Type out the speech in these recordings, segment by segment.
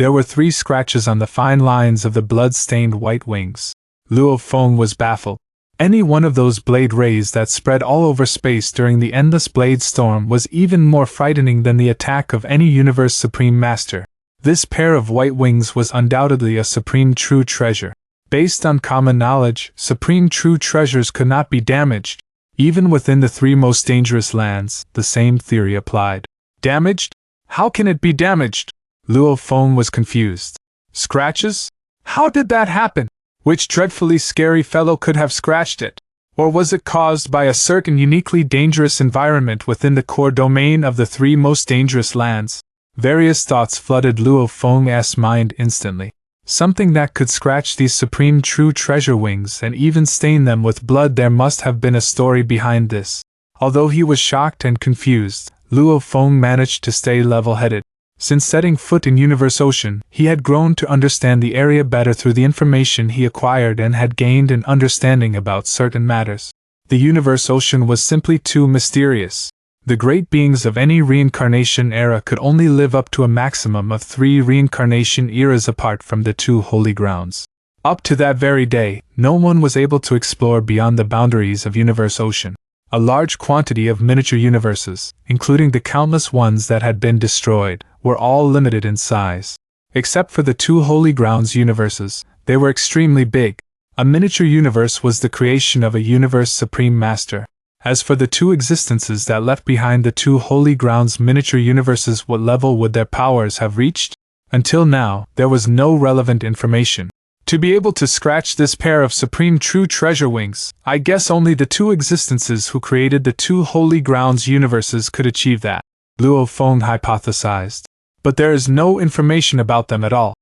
There were 3 scratches on the fine lines of the blood-stained white wings. Luo Feng was baffled. Any one of those blade rays that spread all over space during the endless blade storm was even more frightening than the attack of any Universe Supreme Master. This pair of white wings was undoubtedly a supreme true treasure. Based on common knowledge, supreme true treasures could not be damaged. Even within the 3 most dangerous lands, the same theory applied. Damaged? How can it be damaged? Luo Feng was confused. Scratches? How did that happen? Which dreadfully scary fellow could have scratched it? Or was it caused by a certain uniquely dangerous environment within the core domain of the 3 most dangerous lands? Various thoughts flooded Luo Feng's mind instantly. Something that could scratch these supreme true treasure wings and even stain them with blood. There must have been a story behind this. Although he was shocked and confused, Luo Feng managed to stay level-headed. Since setting foot in Universe Ocean, he had grown to understand the area better through the information he acquired and had gained an understanding about certain matters. The Universe Ocean was simply too mysterious. The great beings of any reincarnation era could only live up to a maximum of 3 reincarnation eras apart from the 2 holy grounds. Up to that very day, no one was able to explore beyond the boundaries of Universe Ocean. A large quantity of miniature universes, including the countless ones that had been destroyed, were all limited in size. Except for the 2 Holy Grounds universes, they were extremely big. A miniature universe was the creation of a Universe Supreme Master. As for the 2 existences that left behind the 2 Holy Grounds miniature universes, what level would their powers have reached? Until now, there was no relevant information. To be able to scratch this pair of supreme true treasure wings, I guess only the 2 existences who created the 2 Holy Grounds universes could achieve that, Luo Feng hypothesized. But there is no information about them at all.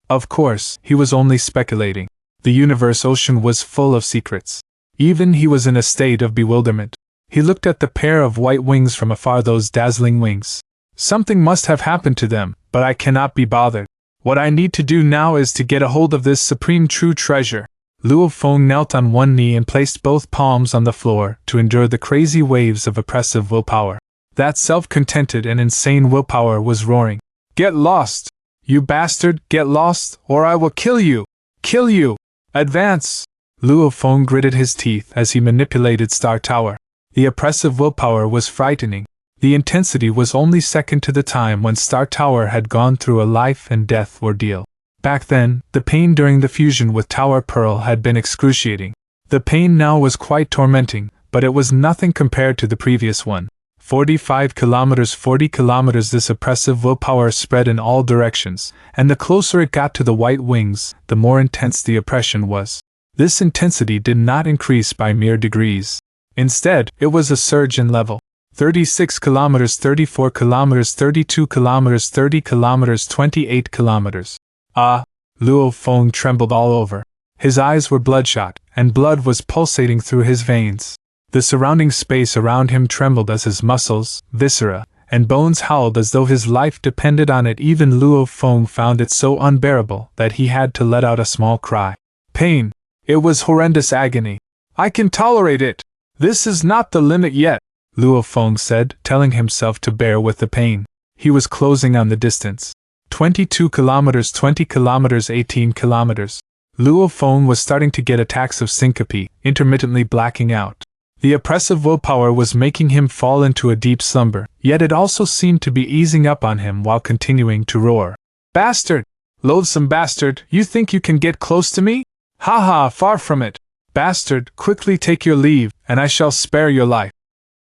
Of course, he was only speculating. The Universe Ocean was full of secrets. Even he was in a state of bewilderment. He looked at the pair of white wings from afar, those dazzling wings. Something must have happened to them, but I cannot be bothered. What I need to do now is to get a hold of this supreme true treasure. Luo Feng knelt on one knee and placed both palms on the floor to endure the crazy waves of oppressive willpower. That self-contented and insane willpower was roaring. Get lost! You bastard, get lost, or I will kill you! Kill you! Advance! Luo Feng gritted his teeth as he manipulated Star Tower. The oppressive willpower was frightening. The intensity was only second to the time when Star Tower had gone through a life-and-death ordeal. Back then, the pain during the fusion with Tower Pearl had been excruciating. The pain now was quite tormenting, but it was nothing compared to the previous one. 45 kilometers, 40 kilometers. This oppressive willpower spread in all directions, and the closer it got to the white wings, the more intense the oppression was. This intensity did not increase by mere degrees. Instead, it was a surge in level. 36 kilometers, 34 kilometers, 32 kilometers, 30 kilometers, 28 kilometers. Ah! Luo Feng trembled all over. His eyes were bloodshot, and blood was pulsating through his veins. The surrounding space around him trembled as his muscles, viscera, and bones howled as though his life depended on it. Even Luo Feng found it so unbearable that he had to let out a small cry. Pain! It was horrendous agony. I can tolerate it! This is not the limit yet, Luo Feng said, telling himself to bear with the pain. He was closing on the distance. 22 kilometers, 20 kilometers, 18 kilometers. Luo Feng was starting to get attacks of syncope, intermittently blacking out. The oppressive willpower was making him fall into a deep slumber, yet it also seemed to be easing up on him while continuing to roar. Bastard! Loathsome bastard, you think you can get close to me? Ha ha, far from it! Bastard, quickly take your leave, and I shall spare your life.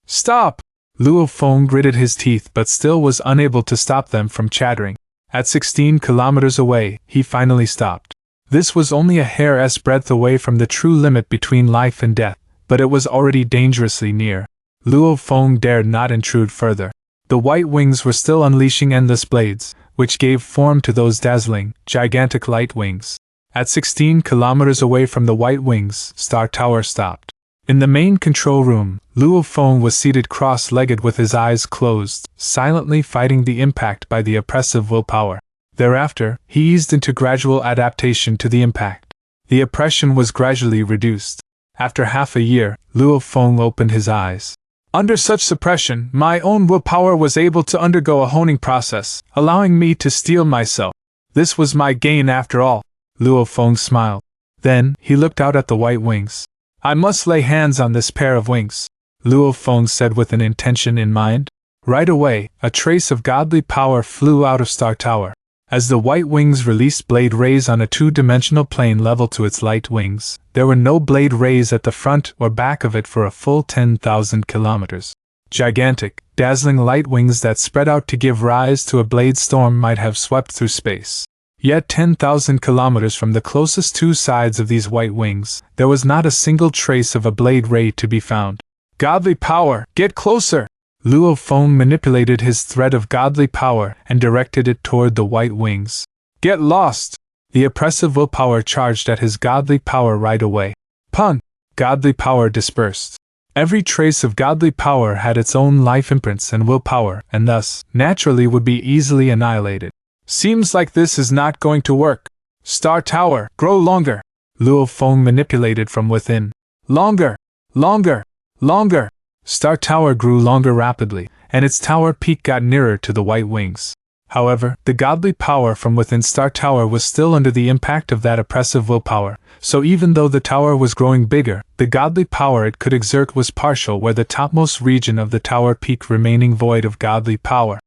Stop! Luo Feng gritted his teeth but still was unable to stop them from chattering. At 16 kilometers away, he finally stopped. This was only a hair's breadth away from the true limit between life and death, but it was already dangerously near. Luo Feng dared not intrude further. The white wings were still unleashing endless blades, which gave form to those dazzling, gigantic light wings. At 16 kilometers away from the white wings, Star Tower stopped. In the main control room, Luo Feng was seated cross-legged with his eyes closed, silently fighting the impact by the oppressive willpower. Thereafter, he eased into gradual adaptation to the impact. The oppression was gradually reduced. After half a year, Luo Feng opened his eyes. Under such suppression, my own willpower was able to undergo a honing process, allowing me to steel myself. This was my gain after all. Luo Feng smiled. Then, he looked out at the white wings. I must lay hands on this pair of wings, Luo Feng said with an intention in mind. Right away, a trace of godly power flew out of Star Tower. As the white wings released blade rays on a two-dimensional plane level to its light wings, there were no blade rays at the front or back of it for a full 10,000 kilometers. Gigantic, dazzling light wings that spread out to give rise to a blade storm might have swept through space. Yet 10,000 kilometers from the closest two sides of these white wings, there was not a single trace of a blade ray to be found. Godly power, get closer! Luo Feng manipulated his thread of godly power and directed it toward the white wings. Get lost! The oppressive willpower charged at his godly power right away. Pun! Godly power dispersed. Every trace of godly power had its own life imprints and willpower, and thus, naturally would be easily annihilated. Seems like this is not going to work. Star Tower, grow longer! Luo Feng manipulated from within. Longer! Longer! Longer! Star Tower grew longer rapidly, and its tower peak got nearer to the white wings. However, the godly power from within Star Tower was still under the impact of that oppressive willpower, so even though the tower was growing bigger, the godly power it could exert was partial where the topmost region of the tower peak remaining void of godly power.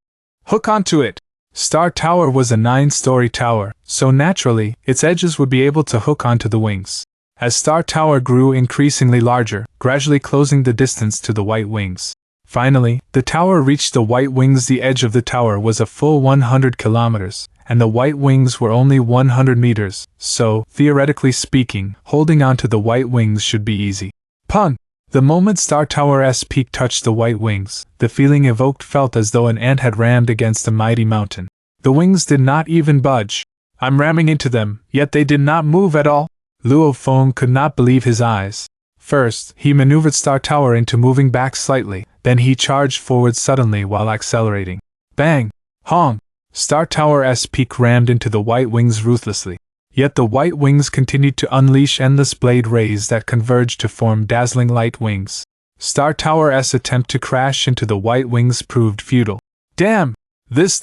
Hook onto it! Star Tower was a 9-story tower, so naturally, its edges would be able to hook onto the wings. As Star Tower grew increasingly larger, gradually closing the distance to the white wings. Finally, the tower reached the white wings. The edge of the tower was a full 100 kilometers, and the white wings were only 100 meters, so, theoretically speaking, holding onto the white wings should be easy. Pun! The moment Star Tower's peak touched the white wings, the feeling evoked felt as though an ant had rammed against a mighty mountain. The wings did not even budge. I'm ramming into them, yet they did not move at all. Luo Feng could not believe his eyes. First, he maneuvered Star Tower into moving back slightly, then he charged forward suddenly while accelerating. Bang! Hong! Star Tower's peak rammed into the white wings ruthlessly. Yet the white wings continued to unleash endless blade rays that converged to form dazzling light wings. Star Tower's attempt to crash into the white wings proved futile. Damn! This!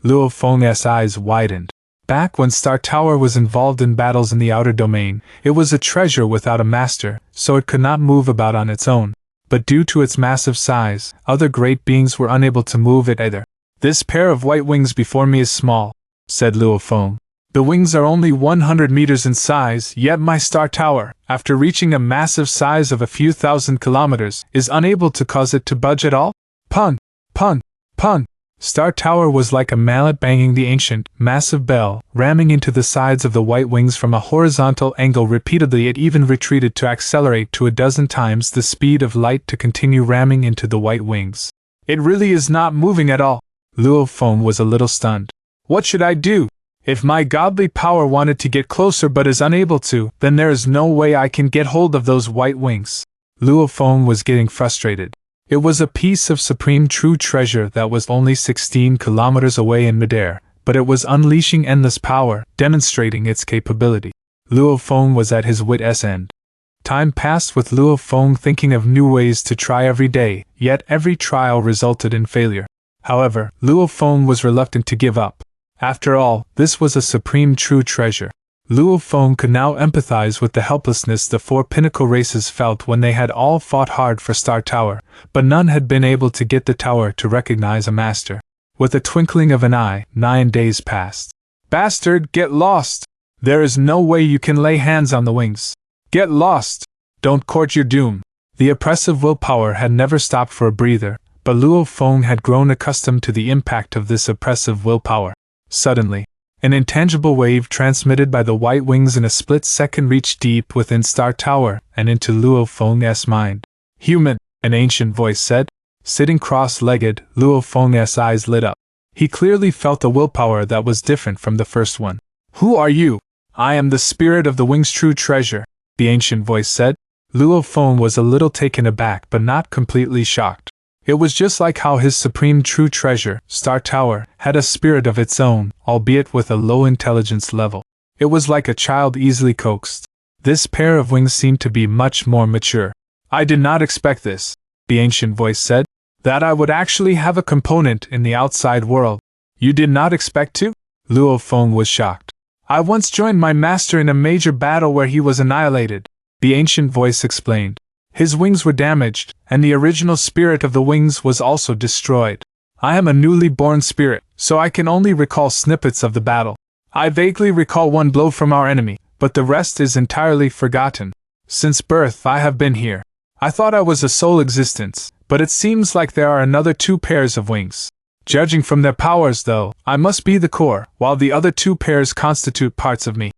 Luo Feng's eyes widened. Back when Star Tower was involved in battles in the outer domain, it was a treasure without a master, so it could not move about on its own. But due to its massive size, other great beings were unable to move it either. This pair of white wings before me is small, said Luo Feng. The wings are only 100 meters in size, yet my Star Tower, after reaching a massive size of a few thousand kilometers, is unable to cause it to budge at all? Pun! Pun! Pun! Star Tower was like a mallet banging the ancient, massive bell, ramming into the sides of the white wings from a horizontal angle repeatedly. It even retreated to accelerate to a dozen times the speed of light to continue ramming into the white wings. It really is not moving at all. Luo Feng was a little stunned. What should I do? If my godly power wanted to get closer but is unable to, then there is no way I can get hold of those white wings. Luo Feng was getting frustrated. It was a piece of supreme true treasure that was only 16 kilometers away in midair, but it was unleashing endless power, demonstrating its capability. Luo Feng was at his wit's end. Time passed with Luo Feng thinking of new ways to try every day, yet every trial resulted in failure. However, Luo Feng was reluctant to give up. After all, this was a supreme true treasure. Luo Feng could now empathize with the helplessness the 4 pinnacle races felt when they had all fought hard for Star Tower, but none had been able to get the tower to recognize a master. With a twinkling of an eye, 9 days passed. Bastard, get lost! There is no way you can lay hands on the wings. Get lost! Don't court your doom. The oppressive willpower had never stopped for a breather, but Luo Feng had grown accustomed to the impact of this oppressive willpower. Suddenly, an intangible wave transmitted by the white wings in a split second reached deep within Star Tower and into Luo Feng's mind. Human, an ancient voice said. Sitting cross-legged, Luo Feng's eyes lit up. He clearly felt a willpower that was different from the first one. Who are you? I am the spirit of the wing's true treasure, the ancient voice said. Luo Feng was a little taken aback but not completely shocked. It was just like how his supreme true treasure, Star Tower, had a spirit of its own, albeit with a low intelligence level. It was like a child easily coaxed. This pair of wings seemed to be much more mature. I did not expect this, the ancient voice said. That I would actually have a component in the outside world. You did not expect to? Luo Feng was shocked. I once joined my master in a major battle where he was annihilated, the ancient voice explained. His wings were damaged, and the original spirit of the wings was also destroyed. I am a newly born spirit, so I can only recall snippets of the battle. I vaguely recall one blow from our enemy, but the rest is entirely forgotten. Since birth I have been here. I thought I was a sole existence, but it seems like there are another 2 pairs of wings. Judging from their powers, though, I must be the core, while the other 2 pairs constitute parts of me.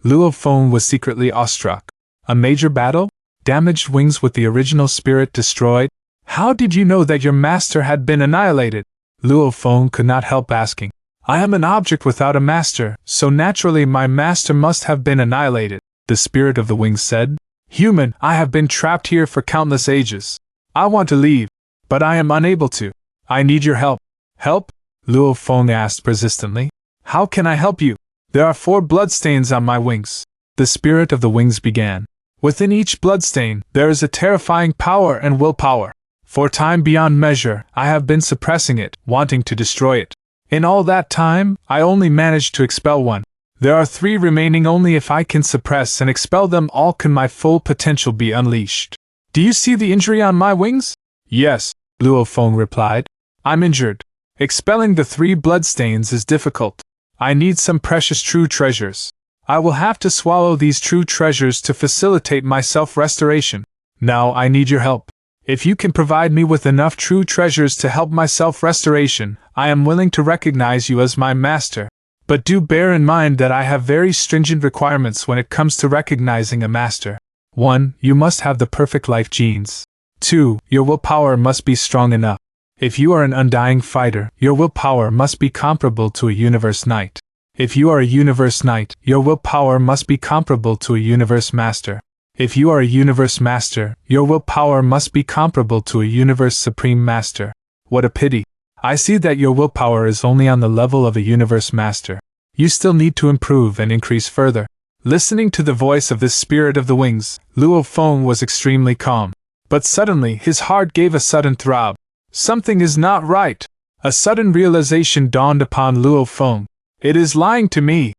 Luo Feng was secretly awestruck. A major battle? Damaged wings with the original spirit destroyed? How did you know that your master had been annihilated? Luo Feng could not help asking. I am an object without a master, so naturally my master must have been annihilated, the spirit of the wings said. Human, I have been trapped here for countless ages. I want to leave, but I am unable to. I need your help. Help? Luo Feng asked persistently. How can I help you? There are 4 bloodstains on my wings. The spirit of the wings began. Within each bloodstain, there is a terrifying power and willpower. For time beyond measure, I have been suppressing it, wanting to destroy it. In all that time, I only managed to expel 1. There are 3 remaining. Only if I can suppress and expel them all can my full potential be unleashed. Do you see the injury on my wings? Yes, Luo Feng replied. I'm injured. Expelling the 3 bloodstains is difficult. I need some precious true treasures. I will have to swallow these true treasures to facilitate my self-restoration. Now I need your help. If you can provide me with enough true treasures to help my self-restoration, I am willing to recognize you as my master. But do bear in mind that I have very stringent requirements when it comes to recognizing a master. 1. You must have the perfect life genes. 2. Your willpower must be strong enough. If you are an undying fighter, your willpower must be comparable to a universe knight. If you are a universe knight, your willpower must be comparable to a universe master. If you are a universe master, your willpower must be comparable to a universe supreme master. What a pity. I see that your willpower is only on the level of a universe master. You still need to improve and increase further. Listening to the voice of this spirit of the wings, Luo Feng was extremely calm. But suddenly his heart gave a sudden throb. Something is not right. A sudden realization dawned upon Luo Feng. It is lying to me.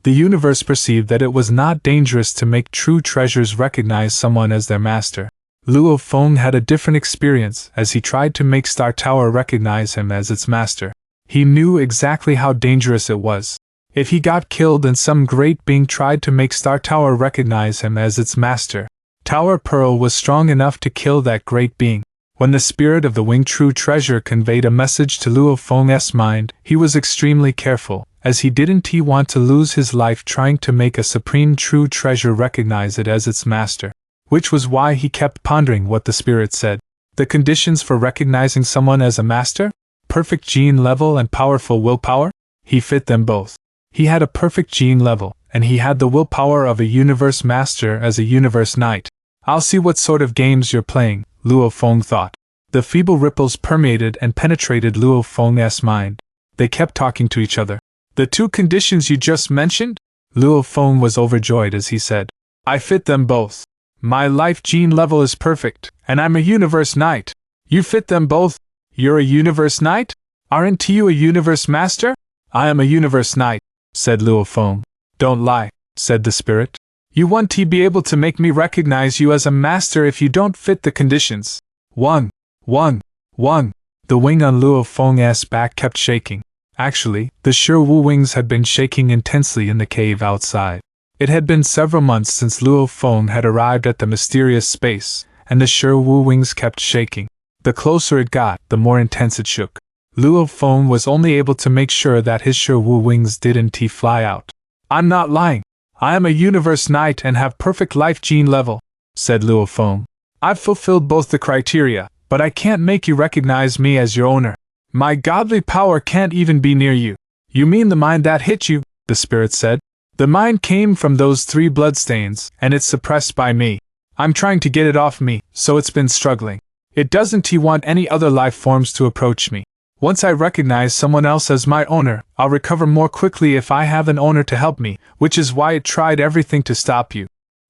The universe perceived that it was not dangerous to make true treasures recognize someone as their master. Luo Feng had a different experience as he tried to make Star Tower recognize him as its master. He knew exactly how dangerous it was. If he got killed and some great being tried to make Star Tower recognize him as its master, Tower Pearl was strong enough to kill that great being. When the spirit of the winged true treasure conveyed a message to Luo Feng's mind, he was extremely careful, as he didn't want to lose his life trying to make a supreme true treasure recognize it as its master. Which was why he kept pondering what the spirit said. The conditions for recognizing someone as a master? Perfect gene level and powerful willpower? He fit them both. He had a perfect gene level, and he had the willpower of a universe master as a universe knight. I'll see what sort of games you're playing, Luo Feng thought. The feeble ripples permeated and penetrated Luo Feng's mind. They kept talking to each other. The 2 conditions you just mentioned? Luo Feng was overjoyed as he said. I fit them both. My life gene level is perfect, and I'm a universe knight. You fit them both? You're a universe knight? Aren't you a universe master? I am a universe knight, said Luo Feng. Don't lie, said the spirit. You won't be able to make me recognize you as a master if you don't fit the conditions. 1. The wing on Luo Feng's back kept shaking. Actually, the Shi-Wu wings had been shaking intensely in the cave outside. It had been several months since Luo Feng had arrived at the mysterious space, and the Shi-Wu wings kept shaking. The closer it got, the more intense it shook. Luo Feng was only able to make sure that his Shi-Wu wings didn't fly out. I'm not lying. I am a universe knight and have perfect life gene level, said Luo Feng. I've fulfilled both the criteria, but I can't make you recognize me as your owner. My godly power can't even be near you. You mean the mind that hit you? The spirit said. The mind came from those 3 bloodstains, and it's suppressed by me. I'm trying to get it off me, so it's been struggling. It doesn't want any other life forms to approach me. Once I recognize someone else as my owner, I'll recover more quickly if I have an owner to help me, which is why it tried everything to stop you.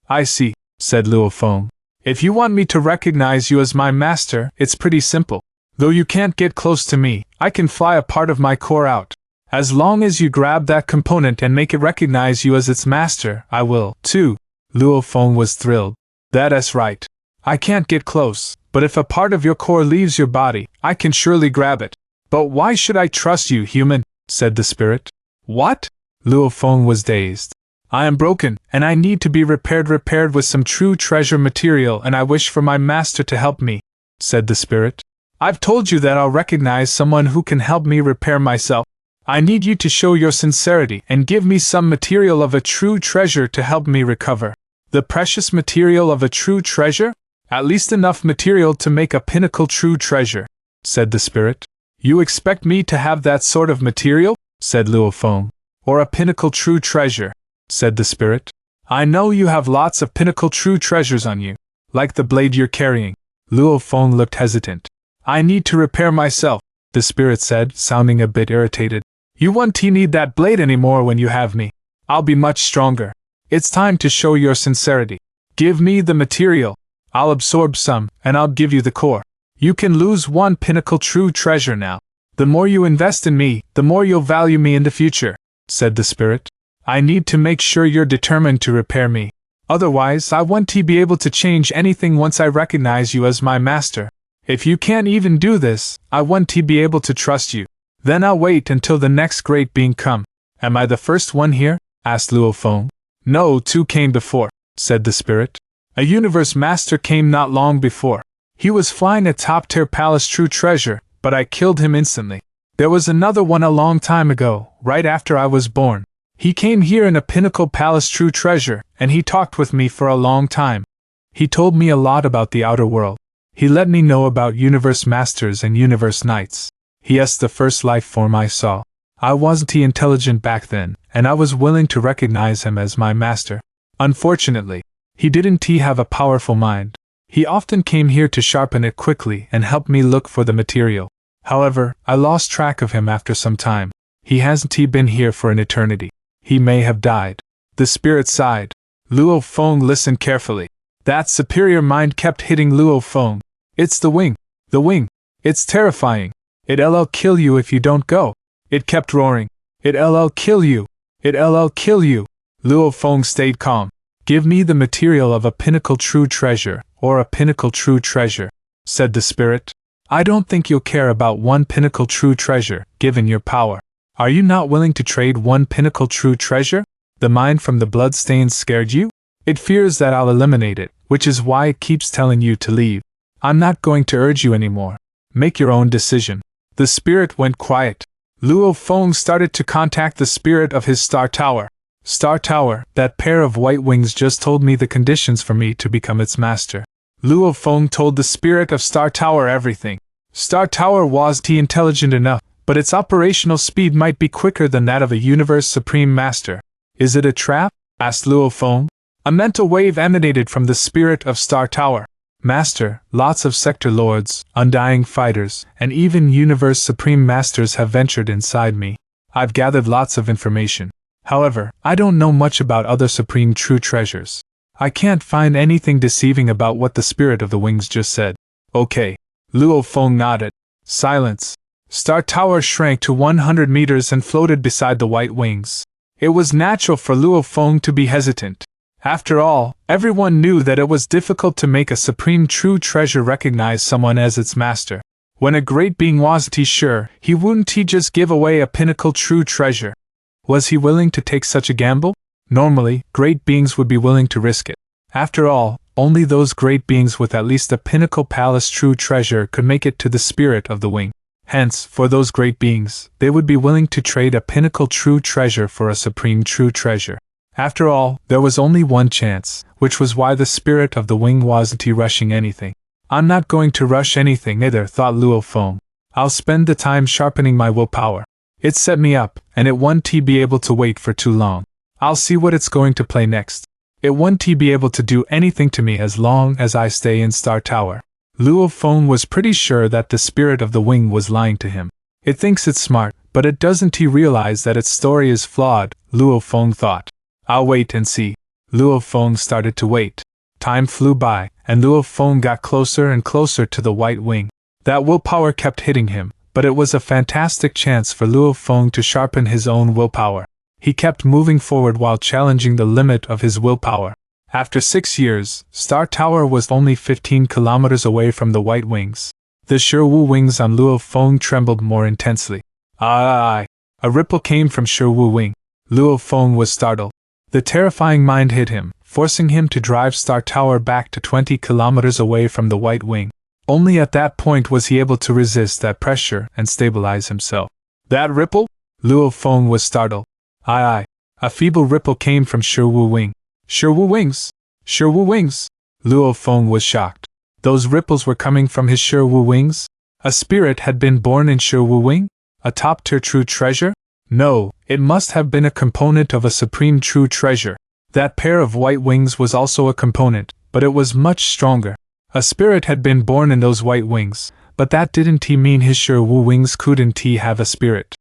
I see, said Luo Feng. If you want me to recognize you as my master, it's pretty simple. Though you can't get close to me, I can fly a part of my core out. As long as you grab that component and make it recognize you as its master, I will, too. Luo Feng was thrilled. That's right. I can't get close, but if a part of your core leaves your body, I can surely grab it. But why should I trust you, human? Said the spirit. What? Luo Feng was dazed. I am broken, and I need to be repaired with some true treasure material, and I wish for my master to help me, said the spirit. I've told you that I'll recognize someone who can help me repair myself. I need you to show your sincerity and give me some material of a true treasure to help me recover. The precious material of a true treasure? At least enough material to make a pinnacle true treasure, said the spirit. You expect me to have that sort of material? Said Luo Feng. Or a pinnacle true treasure, said the spirit. I know you have lots of pinnacle true treasures on you, like the blade you're carrying. Luo Feng looked hesitant. I need to repair myself, the spirit said, sounding a bit irritated. You won't need that blade anymore when you have me. I'll be much stronger. It's time to show your sincerity. Give me the material. I'll absorb some, and I'll give you the core. You can lose one pinnacle true treasure now. The more you invest in me, the more you'll value me in the future, said the spirit. I need to make sure you're determined to repair me. Otherwise, I won't be able to change anything once I recognize you as my master. If you can't even do this, I won't be able to trust you. Then I'll wait until the next great being come. Am I the first one here? Asked Luo Feng. No, two came before, said the spirit. A universe master came not long before. He was flying a top-tier palace true treasure, but I killed him instantly. There was another one a long time ago, right after I was born. He came here in a pinnacle palace true treasure, and he talked with me for a long time. He told me a lot about the outer world. He let me know about universe masters and universe knights. He is the first life form I saw. I wasn't intelligent back then, and I was willing to recognize him as my master. Unfortunately, he didn't have a powerful mind. He often came here to sharpen it quickly and help me look for the material. However, I lost track of him after some time. He hasn't been here for an eternity. He may have died. The spirit sighed. Luo Feng listened carefully. That superior mind kept hitting Luo Feng. It's the wing. The wing. It's terrifying. It'll kill you if you don't go. It kept roaring. It'll kill you. It'll kill you. Luo Feng stayed calm. Give me the material of a pinnacle true treasure, or a pinnacle true treasure, said the spirit. I don't think you'll care about one pinnacle true treasure, given your power. Are you not willing to trade one pinnacle true treasure? The mind from the bloodstains scared you? It fears that I'll eliminate it, which is why it keeps telling you to leave. I'm not going to urge you anymore. Make your own decision. The spirit went quiet. Luo Feng started to contact the spirit of his Star Tower. Star Tower, that pair of white wings just told me the conditions for me to become its master. Luo Feng told the spirit of Star Tower everything. Star Tower was intelligent enough, but its operational speed might be quicker than that of a universe supreme master. Is it a trap? Asked Luo Feng. A mental wave emanated from the spirit of Star Tower. Master, lots of sector lords, undying fighters, and even universe supreme masters have ventured inside me. I've gathered lots of information. However, I don't know much about other supreme true treasures. I can't find anything deceiving about what the spirit of the wings just said. Okay. Luo Feng nodded. Silence. Star Tower shrank to 100 meters and floated beside the white wings. It was natural for Luo Feng to be hesitant. After all, everyone knew that it was difficult to make a supreme true treasure recognize someone as its master. When a great being wasn't sure, he wouldn't just give away a pinnacle true treasure. Was he willing to take such a gamble? Normally, great beings would be willing to risk it. After all, only those great beings with at least a pinnacle palace true treasure could make it to the spirit of the wing. Hence, for those great beings, they would be willing to trade a pinnacle true treasure for a supreme true treasure. After all, there was only one chance, which was why the spirit of the wing wasn't rushing anything. I'm not going to rush anything either, thought Luo Feng. I'll spend the time sharpening my willpower. It set me up, and it won't be able to wait for too long. I'll see what it's going to play next. It won't be able to do anything to me as long as I stay in Star Tower. Luo Feng was pretty sure that the spirit of the wing was lying to him. It thinks it's smart, but it doesn't realize that its story is flawed, Luo Feng thought. I'll wait and see. Luo Feng started to wait. Time flew by, and Luo Feng got closer and closer to the white wing. That willpower kept hitting him, but it was a fantastic chance for Luo Feng to sharpen his own willpower. He kept moving forward while challenging the limit of his willpower. After 6 years, Star Tower was only 15 kilometers away from the White Wings. The Shiwu wings on Luo Feng trembled more intensely. Ah! A ripple came from Shiwu wing. Luo Feng was startled. The terrifying mind hit him, forcing him to drive Star Tower back to 20 kilometers away from the White Wing. Only at that point was he able to resist that pressure and stabilize himself. That ripple? Luo Feng was startled. Aye. A feeble ripple came from Shiwu wing. Shiwu wings! Shiwu wings! Luo Feng was shocked. Those ripples were coming from his Shiwu wings? A spirit had been born in Shiwu wing? A top-tier true treasure? No, it must have been a component of a supreme true treasure. That pair of white wings was also a component, but it was much stronger. A spirit had been born in those white wings, but that didn't mean his Shiwu wings couldn't have a spirit.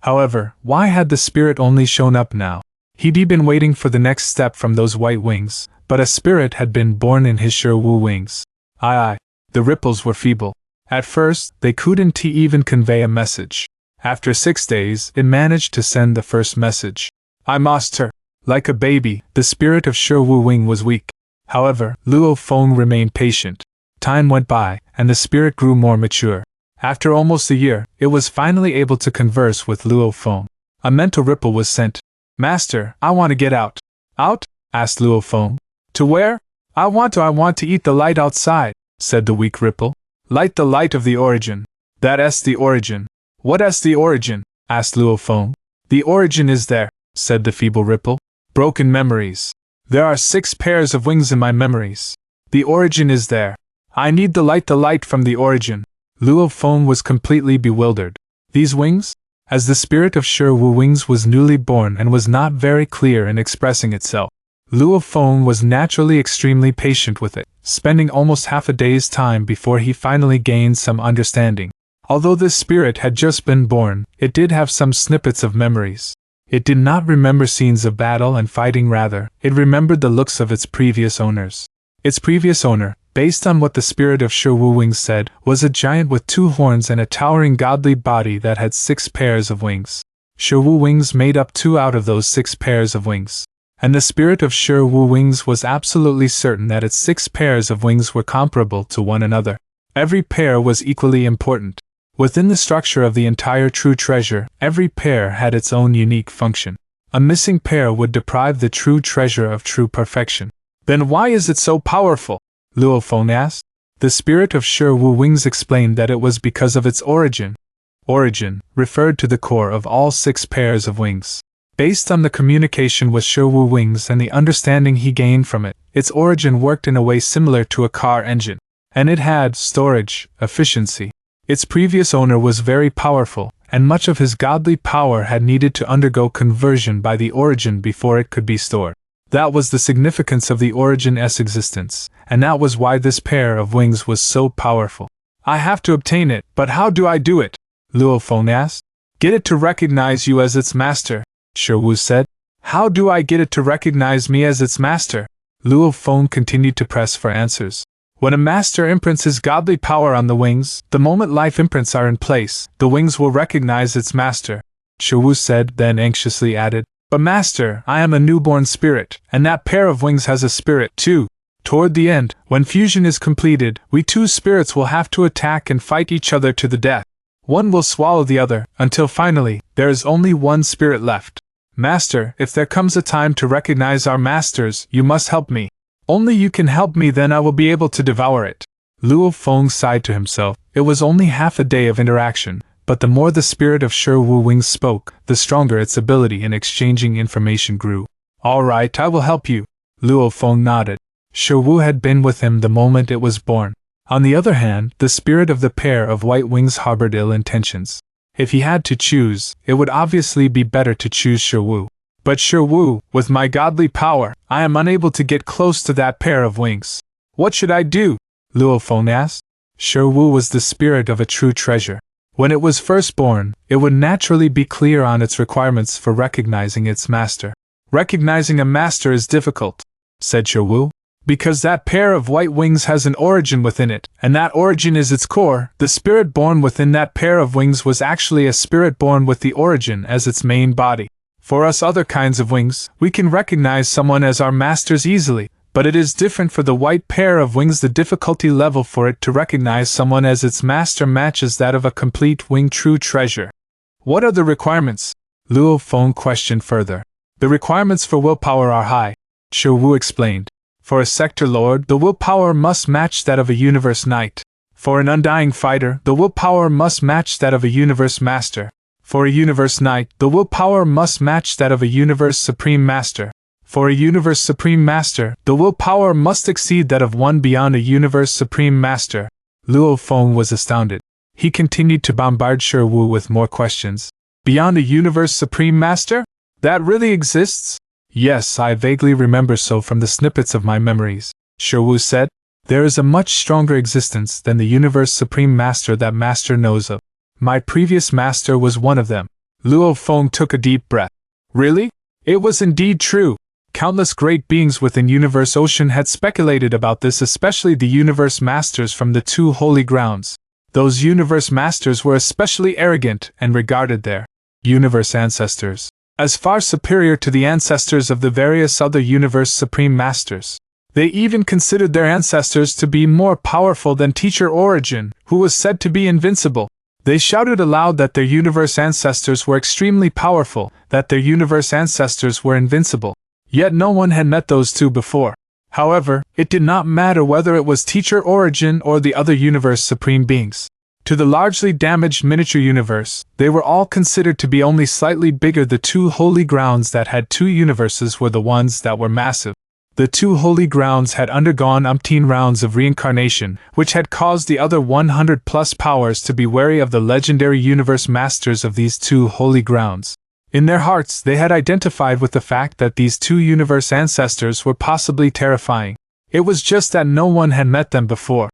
However, why had the spirit only shown up now? He'd been waiting for the next step from those white wings, but a spirit had been born in his Shiwu wings. Aye. The ripples were feeble. At first, they couldn't even convey a message. After 6 days, it managed to send the first message. I master. Like a baby, the spirit of Shiwu wing was weak. However, Luo Feng remained patient. Time went by, and the spirit grew more mature. After almost a year, it was finally able to converse with Luo Feng. A mental ripple was sent. Master, I want to get out. Out? Asked Luo Feng. To where? I want to eat the light outside, said the weak ripple. Light the light of the origin. That's the origin. What's the origin? Asked Luo Feng. The origin is there, said the feeble ripple. Broken memories. There are 6 pairs of wings in my memories. The origin is there. I need the light from the origin. Luo Feng was completely bewildered. These wings? As the spirit of Shiwu wings was newly born and was not very clear in expressing itself, Luo Feng was naturally extremely patient with it, spending almost half a day's time before he finally gained some understanding. Although this spirit had just been born, it did have some snippets of memories. It did not remember scenes of battle and fighting, rather, it remembered the looks of its previous owners. Its previous owner, based on what the spirit of Shiwu wings said, was a giant with 2 horns and a towering godly body that had 6 pairs of wings. Shiwu wings made up 2 out of those 6 pairs of wings. And the spirit of Shiwu wings was absolutely certain that its 6 pairs of wings were comparable to one another. Every pair was equally important. Within the structure of the entire true treasure, every pair had its own unique function. A missing pair would deprive the true treasure of true perfection. Then why is it so powerful? Luo Feng asked. The spirit of Shiwu wings explained that it was because of its origin. Origin referred to the core of all 6 pairs of wings. Based on the communication with Shiwu wings and the understanding he gained from it, its origin worked in a way similar to a car engine. And it had storage, efficiency. Its previous owner was very powerful, and much of his godly power had needed to undergo conversion by the origin before it could be stored. That was the significance of the origin's existence, and that was why this pair of wings was so powerful. I have to obtain it, but how do I do it? Luo Feng asked. Get it to recognize you as its master, Shiwu said. How do I get it to recognize me as its master? Luo Feng continued to press for answers. When a master imprints his godly power on the wings, the moment life imprints are in place, the wings will recognize its master, Shiwu said, then anxiously added, But master, I am a newborn spirit, and that pair of wings has a spirit too. Toward the end, when fusion is completed, we 2 spirits will have to attack and fight each other to the death. One will swallow the other, until finally, there is only one spirit left. Master, if there comes a time to recognize our masters, you must help me. Only you can help me, then I will be able to devour it. Luo Feng sighed to himself. It was only half a day of interaction, but the more the spirit of Shiwu wings spoke, the stronger its ability in exchanging information grew. All right, I will help you. Luo Feng nodded. Shiwu had been with him the moment it was born. On the other hand, the spirit of the pair of white wings harbored ill intentions. If he had to choose, it would obviously be better to choose Shiwu. But Shiwu, with my godly power, I am unable to get close to that pair of wings. What should I do? Luo Feng asked. Shiwu was the spirit of a true treasure. When it was first born, it would naturally be clear on its requirements for recognizing its master. Recognizing a master is difficult, said Shiwu. Because that pair of white wings has an origin within it, and that origin is its core. The spirit born within that pair of wings was actually a spirit born with the origin as its main body. For us other kinds of wings, we can recognize someone as our masters easily, but it is different for the white pair of wings. The difficulty level for it to recognize someone as its master matches that of a complete wing true treasure. What are the requirements? Luo Feng questioned further. The requirements for willpower are high, Shi Wu explained. For a sector lord, the willpower must match that of a universe knight. For an undying fighter, the willpower must match that of a universe master. For a universe knight, the willpower must match that of a universe supreme master. For a universe supreme master, the willpower must exceed that of one beyond a universe supreme master. Luo Feng was astounded. He continued to bombard Shi Wu with more questions. Beyond a universe supreme master? That really exists? Yes, I vaguely remember so from the snippets of my memories, Shi Wu said. There is a much stronger existence than the universe supreme master that master knows of. My previous master was one of them. Luo Feng took a deep breath. Really? It was indeed true. Countless great beings within Universe Ocean had speculated about this, especially the Universe Masters from the two holy grounds. Those Universe Masters were especially arrogant and regarded their Universe Ancestors as far superior to the ancestors of the various other Universe Supreme Masters. They even considered their ancestors to be more powerful than Teacher Origin, who was said to be invincible. They shouted aloud that their universe ancestors were extremely powerful, that their universe ancestors were invincible. Yet no one had met those two before. However, it did not matter whether it was Teacher Origin or the other universe supreme beings. To the largely damaged miniature universe, they were all considered to be only slightly bigger. The two holy grounds that had two universes were the ones that were massive. The two holy grounds had undergone umpteen rounds of reincarnation, which had caused the other 100+ powers to be wary of the legendary universe masters of these two holy grounds. In their hearts, they had identified with the fact that these two universe ancestors were possibly terrifying. It was just that no one had met them before.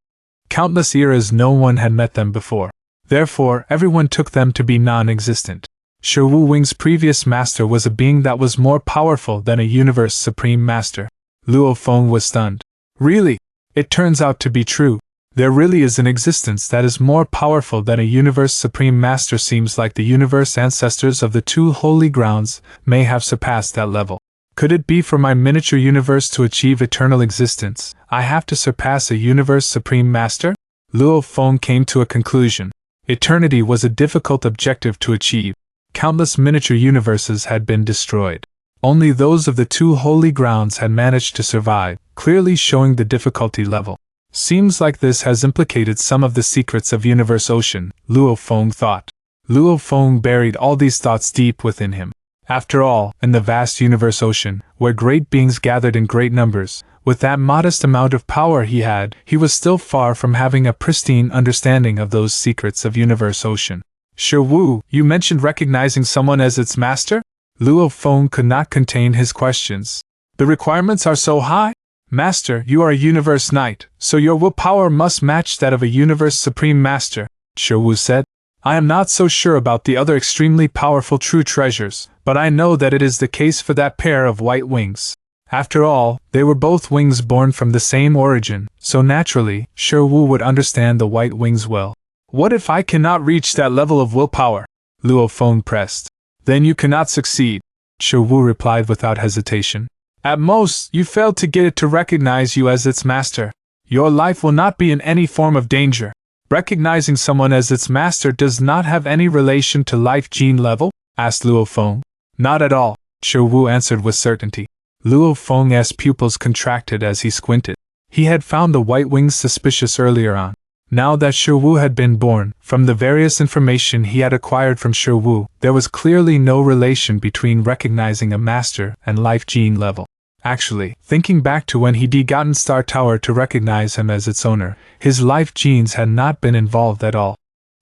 Countless eras no one had met them before. Therefore, everyone took them to be non-existent. Shi Wu Wing's previous master was a being that was more powerful than a universe supreme master. Luo Feng was stunned. Really? It turns out to be true. There really is an existence that is more powerful than a universe supreme master. Seems like the universe ancestors of the two holy grounds may have surpassed that level. Could it be for my miniature universe to achieve eternal existence, I have to surpass a universe supreme master? Luo Feng came to a conclusion. Eternity was a difficult objective to achieve. Countless miniature universes had been destroyed. Only those of the two holy grounds had managed to survive, clearly showing the difficulty level. Seems like this has implicated some of the secrets of Universe Ocean, Luo Feng thought. Luo Feng buried all these thoughts deep within him. After all, in the vast Universe Ocean, where great beings gathered in great numbers, with that modest amount of power he had, he was still far from having a pristine understanding of those secrets of Universe Ocean. Shi Wu, you mentioned recognizing someone as its master? Luo Feng could not contain his questions. The requirements are so high? Master, you are a universe knight, so your willpower must match that of a universe supreme master, Shi Wu said. I am not so sure about the other extremely powerful true treasures, but I know that it is the case for that pair of white wings. After all, they were both wings born from the same origin, so naturally, Shi Wu would understand the white wings well. What if I cannot reach that level of willpower? Luo Feng pressed. Then you cannot succeed, Shi Wu replied without hesitation. At most, you failed to get it to recognize you as its master. Your life will not be in any form of danger. Recognizing someone as its master does not have any relation to life gene level? Asked Luo Feng. Not at all, Shi Wu answered with certainty. Luo Feng's pupils contracted as he squinted. He had found the white wings suspicious earlier on. Now that Shi Wu had been born, from the various information he had acquired from Shi Wu, there was clearly no relation between recognizing a master and life gene level. Actually, thinking back to when he'd gotten Star Tower to recognize him as its owner, his life genes had not been involved at all.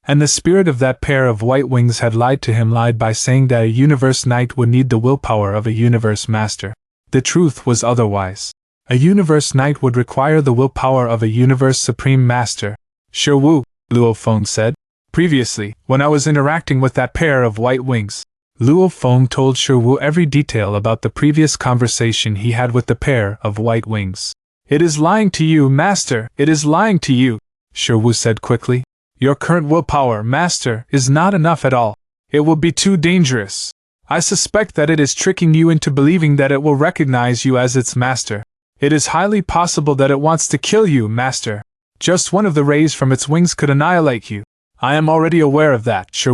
And the spirit of that pair of white wings had lied by saying that a universe knight would need the willpower of a universe master. The truth was otherwise. A universe knight would require the willpower of a universe supreme master. Shi Wu, Luo Feng said. Previously, when I was interacting with that pair of white wings, Luo Feng told Shi Wu every detail about the previous conversation he had with the pair of white wings. It is lying to you, Master, it is lying to you, Shi said quickly. Your current willpower, Master, is not enough at all. It will be too dangerous. I suspect that it is tricking you into believing that it will recognize you as its master. It is highly possible that it wants to kill you, Master. Just one of the rays from its wings could annihilate you. I am already aware of that, Shi.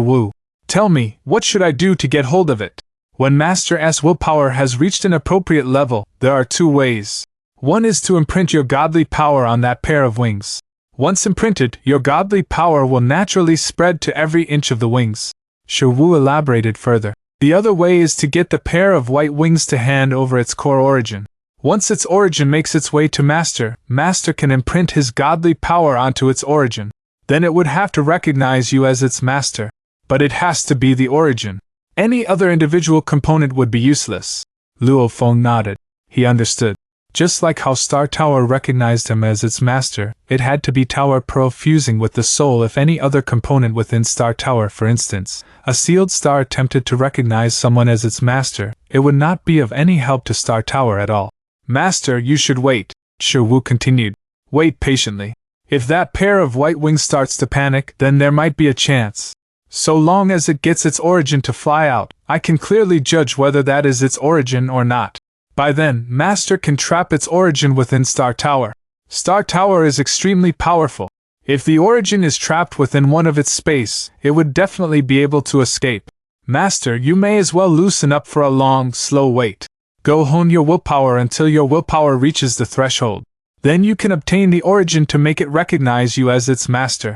Tell me, what should I do to get hold of it? When Master S willpower has reached an appropriate level, there are two ways. One is to imprint your godly power on that pair of wings. Once imprinted, your godly power will naturally spread to every inch of the wings. Shi elaborated further. The other way is to get the pair of white wings to hand over its core origin. Once its origin makes its way to Master, Master can imprint his godly power onto its origin. Then it would have to recognize you as its master. But it has to be the origin. Any other individual component would be useless. Luo Feng nodded. He understood. Just like how Star Tower recognized him as its master, it had to be Tower Pearl fusing with the soul if any other component within Star Tower, for instance, a sealed star attempted to recognize someone as its master, it would not be of any help to Star Tower at all. Master, you should wait, Shi continued. Wait patiently. If that pair of white wings starts to panic, then there might be a chance. So long as it gets its origin to fly out, I can clearly judge whether that is its origin or not. By then, Master can trap its origin within Star Tower. Star Tower is extremely powerful. If the origin is trapped within one of its space, it would definitely be able to escape. Master, you may as well loosen up for a long, slow wait. Go hone your willpower until your willpower reaches the threshold. Then you can obtain the origin to make it recognize you as its master.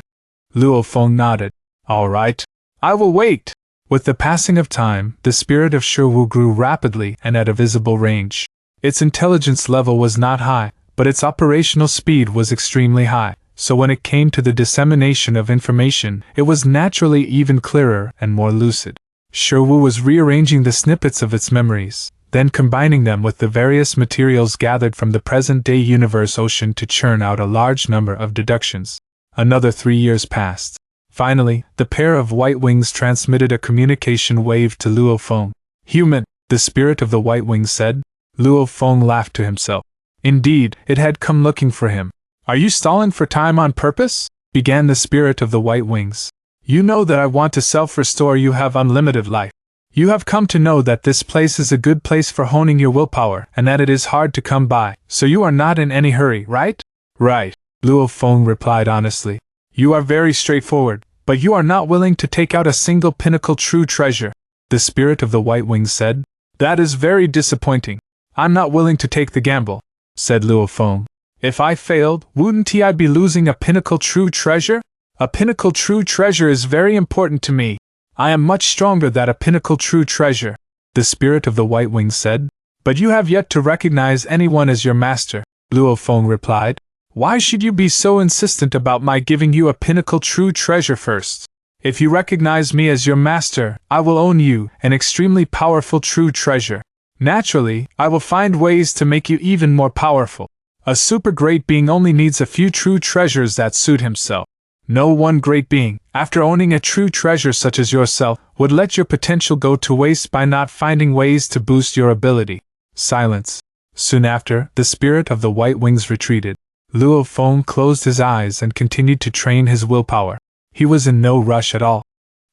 Luo Feng nodded. All right. I will wait. With the passing of time, the spirit of Shi grew rapidly and at a visible range. Its intelligence level was not high, but its operational speed was extremely high, so when it came to the dissemination of information, it was naturally even clearer and more lucid. Shi was rearranging the snippets of its memories, then combining them with the various materials gathered from the present-day universe ocean to churn out a large number of deductions. Another 3 years passed. Finally, the pair of white wings transmitted a communication wave to Luo Feng. Human, the spirit of the white wings said. Luo Feng laughed to himself. Indeed, it had come looking for him. Are you stalling for time on purpose? Began the spirit of the white wings. You know that I want to self-restore. You have unlimited life. You have come to know that this place is a good place for honing your willpower and that it is hard to come by, so you are not in any hurry, right? Right, Luo Feng replied honestly. You are very straightforward, but you are not willing to take out a single pinnacle true treasure, the spirit of the white wings said. That is very disappointing. I'm not willing to take the gamble, said Luo Feng. If I failed, wouldn't I be losing a pinnacle true treasure? A pinnacle true treasure is very important to me. I am much stronger than a pinnacle true treasure, the spirit of the white wings said. But you have yet to recognize anyone as your master, Luo Feng replied. Why should you be so insistent about my giving you a pinnacle true treasure first? If you recognize me as your master, I will own you, an extremely powerful true treasure. Naturally, I will find ways to make you even more powerful. A super great being only needs a few true treasures that suit himself. No one great being, after owning a true treasure such as yourself, would let your potential go to waste by not finding ways to boost your ability. Silence. Soon after, the spirit of the white wings retreated. Luo Feng closed his eyes and continued to train his willpower. He was in no rush at all.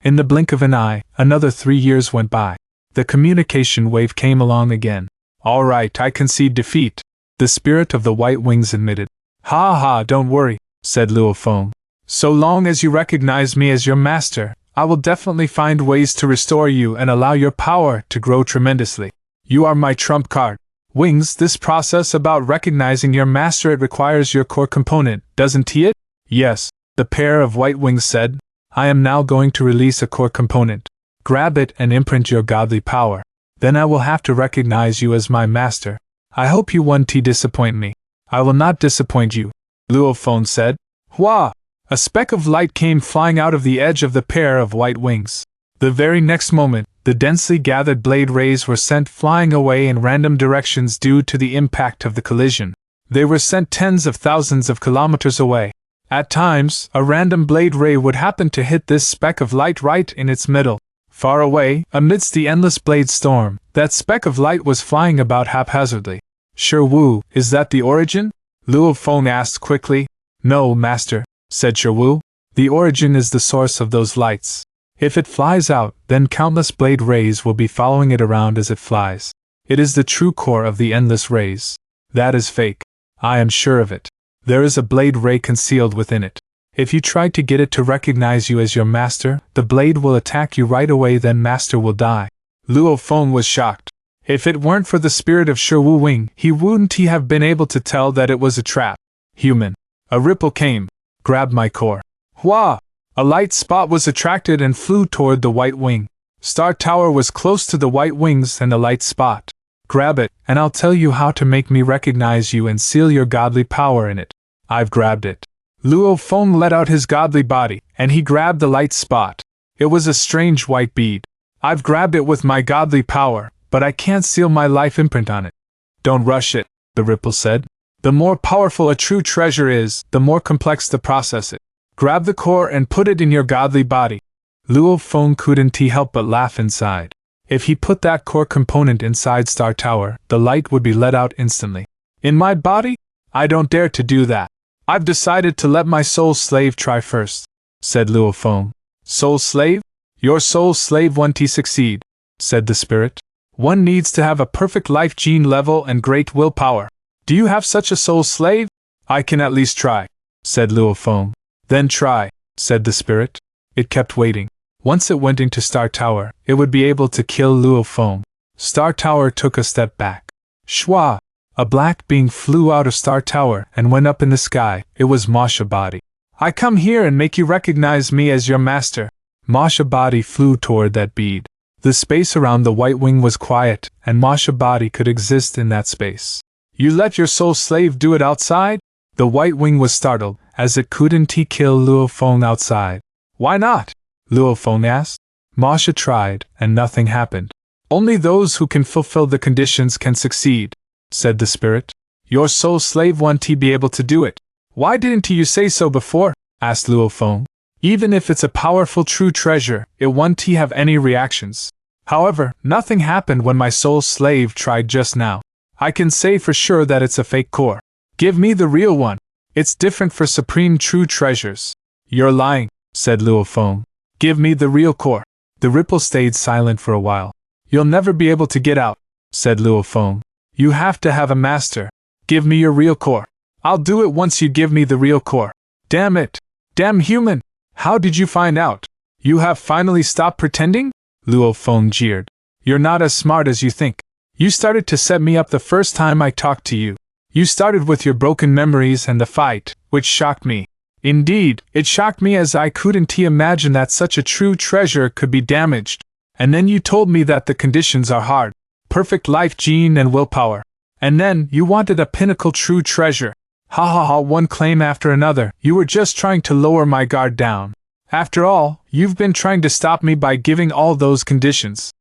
In the blink of an eye, another 3 years went by. The communication wave came along again. All right, I concede defeat, the spirit of the white wings admitted. Ha ha, don't worry, said Luo Feng. So long as you recognize me as your master, I will definitely find ways to restore you and allow your power to grow tremendously. You are my trump card. Wings, this process about recognizing your master, it requires your core component, doesn't it? Yes, the pair of white wings said. I am now going to release a core component. Grab it and imprint your godly power. Then I will have to recognize you as my master. I hope you won't disappoint me. I will not disappoint you, Luo Feng said. Hua! A speck of light came flying out of the edge of the pair of white wings. The very next moment, the densely gathered blade rays were sent flying away in random directions due to the impact of the collision. They were sent tens of thousands of kilometers away. At times, a random blade ray would happen to hit this speck of light right in its middle. Far away, amidst the endless blade storm, that speck of light was flying about haphazardly. Shi, is that the origin? Luo Feng asked quickly. No, master, said Shiwu. The origin is the source of those lights. If it flies out, then countless blade rays will be following it around as it flies. It is the true core of the endless rays. That is fake. I am sure of it. There is a blade ray concealed within it. If you try to get it to recognize you as your master, the blade will attack you right away, then master will die. Luo Feng was shocked. If it weren't for the spirit of Shiwu Wing, he wouldn't have been able to tell that it was a trap. Human. A ripple came, grabbed my core. Hua! A light spot was attracted and flew toward the white wing. Star Tower was close to the white wings and the light spot. Grab it, and I'll tell you how to make me recognize you and seal your godly power in it. I've grabbed it. Luo Feng let out his godly body, and he grabbed the light spot. It was a strange white bead. I've grabbed it with my godly power, but I can't seal my life imprint on it. Don't rush it, the ripple said. The more powerful a true treasure is, the more complex to process it. Grab the core and put it in your godly body. Luo Feng couldn't help but laugh inside. If he put that core component inside Star Tower, the light would be let out instantly. In my body? I don't dare to do that. I've decided to let my soul slave try first, said Luo Feng. Soul slave? Your soul slave won't succeed, said the spirit. One needs to have a perfect life gene level and great willpower. Do you have such a soul slave? I can at least try, said Luo Feng. Then try, said the spirit. It kept waiting. Once it went into Star Tower, it would be able to kill Luo Feng. Star Tower took a step back. Shwa! A black being flew out of Star Tower and went up in the sky. It was Masha Body. I come here and make you recognize me as your master. Masha Body flew toward that bead. The space around the white wing was quiet, and Masha Body could exist in that space. You let your soul slave do it outside? The white wing was startled, as it couldn't kill Luo Feng outside. Why not? Luo Feng asked. Masha tried, and nothing happened. Only those who can fulfill the conditions can succeed, said the spirit. Your soul slave won't be able to do it. Why didn't you say so before? Asked Luo Feng. Even if it's a powerful true treasure, it won't have any reactions. However, nothing happened when my soul slave tried just now. I can say for sure that it's a fake core. Give me the real one. It's different for supreme true treasures. You're lying, said Luo Feng. Give me the real core. The ripple stayed silent for a while. You'll never be able to get out, said Luo Feng. You have to have a master. Give me your real core. I'll do it once you give me the real core. Damn it! Damn human! How did you find out? You have finally stopped pretending? Luo Feng jeered. You're not as smart as you think. You started to set me up the first time I talked to you. You started with your broken memories and the fight, which shocked me. Indeed, it shocked me as I couldn't imagine that such a true treasure could be damaged. And then you told me that the conditions are hard. Perfect life gene and willpower. And then, you wanted a pinnacle true treasure. Ha ha ha, one claim after another. You were just trying to lower my guard down. After all, you've been trying to stop me by giving all those conditions.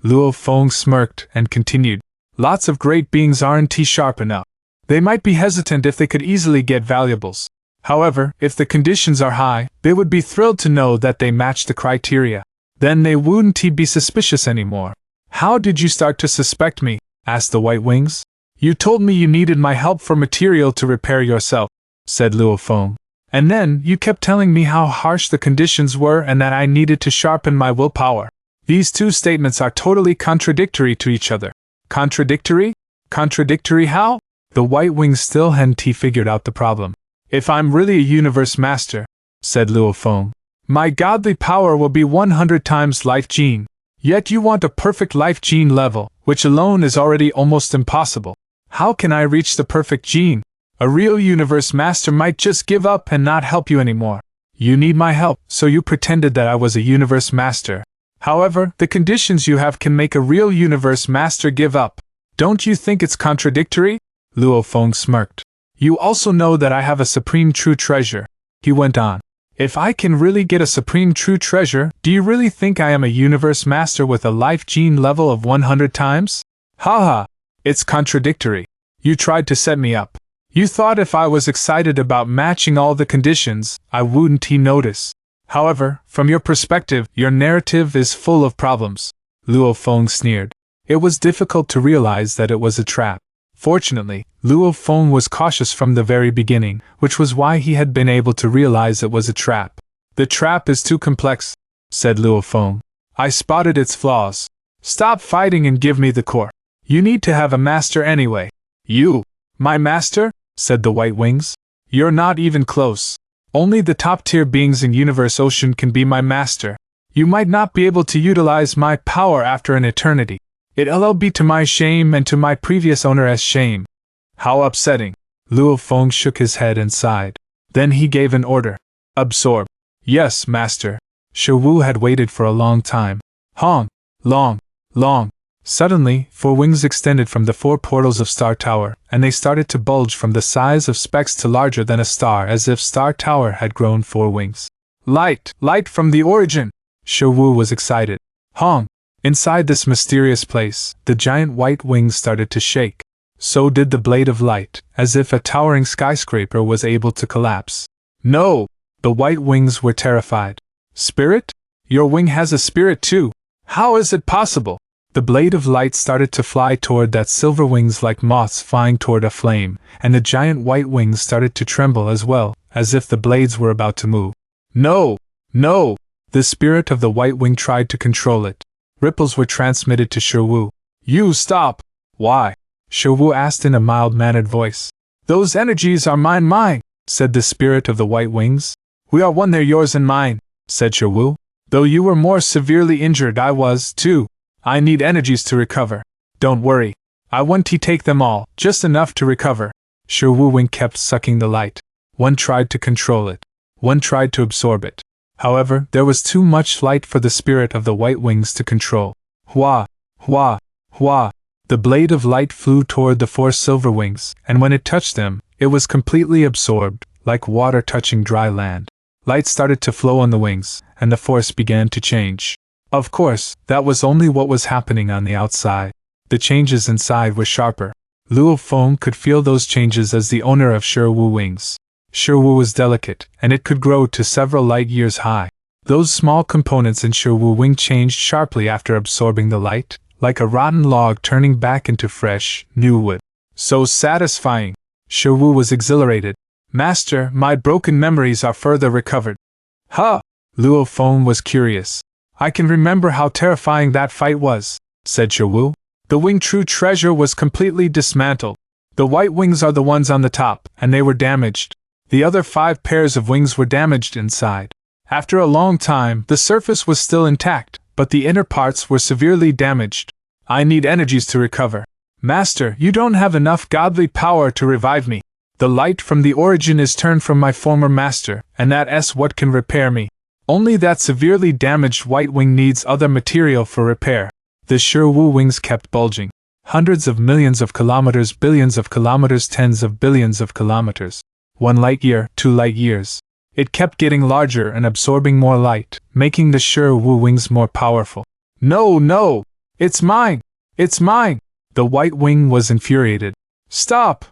Luo Feng smirked and continued. Lots of great beings aren't sharp enough. They might be hesitant if they could easily get valuables. However, if the conditions are high, they would be thrilled to know that they match the criteria. Then they wouldn't be suspicious anymore. How did you start to suspect me? Asked the White Wings. You told me you needed my help for material to repair yourself, said Luo Feng. And then, you kept telling me how harsh the conditions were and that I needed to sharpen my willpower. These two statements are totally contradictory to each other. Contradictory? Contradictory how? The White Wings still hadn't figured out the problem. If I'm really a universe master, said Luo Feng, my godly power will be 100 times life gene. Yet you want a perfect life gene level, which alone is already almost impossible. How can I reach the perfect gene? A real universe master might just give up and not help you anymore. You need my help, so you pretended that I was a universe master. However, the conditions you have can make a real universe master give up. Don't you think it's contradictory? Luo Feng smirked. You also know that I have a supreme true treasure, he went on. If I can really get a supreme true treasure, do you really think I am a universe master with a life gene level of 100 times? Haha, it's contradictory. You tried to set me up. You thought if I was excited about matching all the conditions, I wouldn't notice. However, from your perspective, your narrative is full of problems. Luo Feng sneered. It was difficult to realize that it was a trap. Fortunately, Luo Feng was cautious from the very beginning, which was why he had been able to realize it was a trap. The trap is too complex, said Luo Feng. I spotted its flaws. Stop fighting and give me the core. You need to have a master anyway. You, my master? Said the White Wings. You're not even close. Only the top-tier beings in Universe Ocean can be my master. You might not be able to utilize my power after an eternity. It'll be to my shame and to my previous owner's shame. How upsetting. Luo Feng shook his head and sighed. Then he gave an order. Absorb. Yes, master. Shi Wu had waited for a long time. Long. Suddenly, 4 wings extended from the 4 portals of Star Tower, and they started to bulge from the size of specks to larger than a star, as if Star Tower had grown 4 wings. Light from the origin! Shi Wu was excited. Hong! Inside this mysterious place, the giant white wings started to shake. So did the blade of light, as if a towering skyscraper was able to collapse. No! The white wings were terrified. Spirit? Your wing has a spirit too! How is it possible? The blade of light started to fly toward that silver wings like moths flying toward a flame, and the giant white wings started to tremble as well, as if the blades were about to move. No! The spirit of the white wing tried to control it. Ripples were transmitted to Shi Wu. You stop! Why? Shi Wu asked in a mild-mannered voice. Those energies are mine, said the spirit of the white wings. We are one, they're yours and mine, said Shi Wu. Though you were more severely injured, I was, too. I need energies to recover. Don't worry. I won't take them all, just enough to recover. Shi Wu Wing kept sucking the light. One tried to control it. One tried to absorb it. However, there was too much light for the spirit of the white wings to control. Hua! The blade of light flew toward the 4 silver wings, and when it touched them, it was completely absorbed, like water touching dry land. Light started to flow on the wings, and the force began to change. Of course, that was only what was happening on the outside. The changes inside were sharper. Luo Feng could feel those changes as the owner of Shi Wu Wings. Shi Wu was delicate, and it could grow to several light years high. Those small components in Shi Wu Wing changed sharply after absorbing the light, like a rotten log turning back into fresh, new wood. So satisfying! Shi Wu was exhilarated. Master, my broken memories are further recovered. Huh! Luo Feng was curious. I can remember how terrifying that fight was, said Shi Wu. The wing true treasure was completely dismantled. The white wings are the ones on the top, and they were damaged. The other 5 pairs of wings were damaged inside. After a long time, the surface was still intact, but the inner parts were severely damaged. I need energies to recover. Master, you don't have enough godly power to revive me. The light from the origin is turned from my former master, and that's what can repair me. Only that severely damaged white wing needs other material for repair. The Shi Wu wings kept bulging. Hundreds of millions of kilometers, billions of kilometers, tens of billions of kilometers. 1 light year, 2 light years. It kept getting larger and absorbing more light, making the Shi Wu wings more powerful. No! It's mine! The white wing was infuriated. Stop!